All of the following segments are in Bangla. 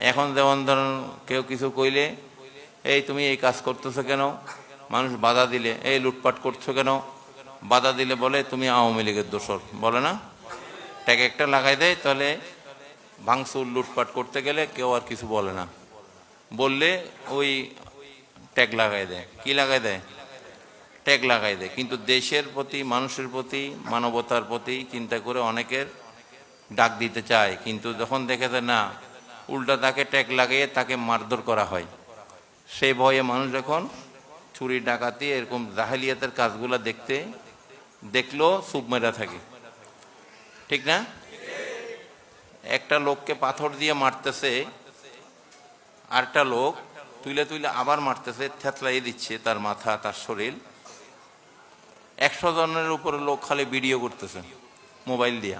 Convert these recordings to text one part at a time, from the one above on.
এখন যেমন ধরুন কেউ কিছু কইলে, এই তুমি এই কাজ করতেছো কেন, মানুষ বাধা দিলে এই লুটপাট করছো কেন, বাধা দিলে বলে তুমি আওয়ামী লীগের দোসর, বলে না? ট্যাগ একটা লাগাই দেয়, তাহলে ভাঙচুর লুটপাট করতে গেলে কেউ আর কিছু বলে না, বললে ওই ট্যাগ লাগাই দেয়। কি লাগাই দেয়? ট্যাগ লাগাই দেয়। কিন্তু দেশের প্রতি, মানুষের প্রতি, মানবতার প্রতি চিন্তা করে অনেকের ডাক দিতে চায়, কিন্তু যখন দেখে যে না, উল্টা তাকে ট্যাগ লাগিয়ে তাকে মারধর করা হয়, সেই ভয়ে মানুষ যখন চুরি ডাকাতি এরকম জাহেলিয়াতের কাজগুলো দেখলো চুপ মেরা থাকে। ঠিক না? একটা লোককে পাথর দিয়ে মারতেছে, আরেকটা লোক তুলে তুলে আবার মারতেছে, থেতলাই দিচ্ছে তার মাথা, তার শরীর। 100 জনের উপরে লোক খালি ভিডিও করতেছে মোবাইল দিয়া।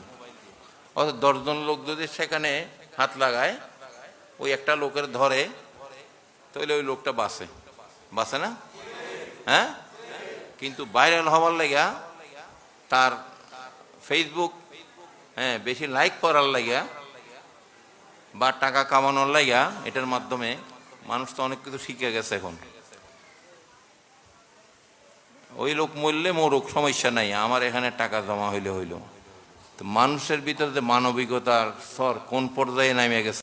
অর্থাৎ 10 জন লোক যদি সেখানে হাত লাগায়, ওই একটা লোকের ধরে, তাহলে ওই লোকটা বাঁচে না? হ্যাঁ। কিন্তু ভাইরাল হওয়ার লাগা, তার ফেসবুক বেশি লাইক করার লাগা বা টাকা কামানোর লাগা, এটার মাধ্যমে মানুষ তো অনেক কিছু শিখে গেছে। এখন ওই লোক মরলে মরুক, সমস্যা নাই, আমার এখানে টাকা জমা হইলে হইল। তো মানুষের ভিতরে যে মানবিকতার স্তর কোন পর্যায়ে নামে গেছে।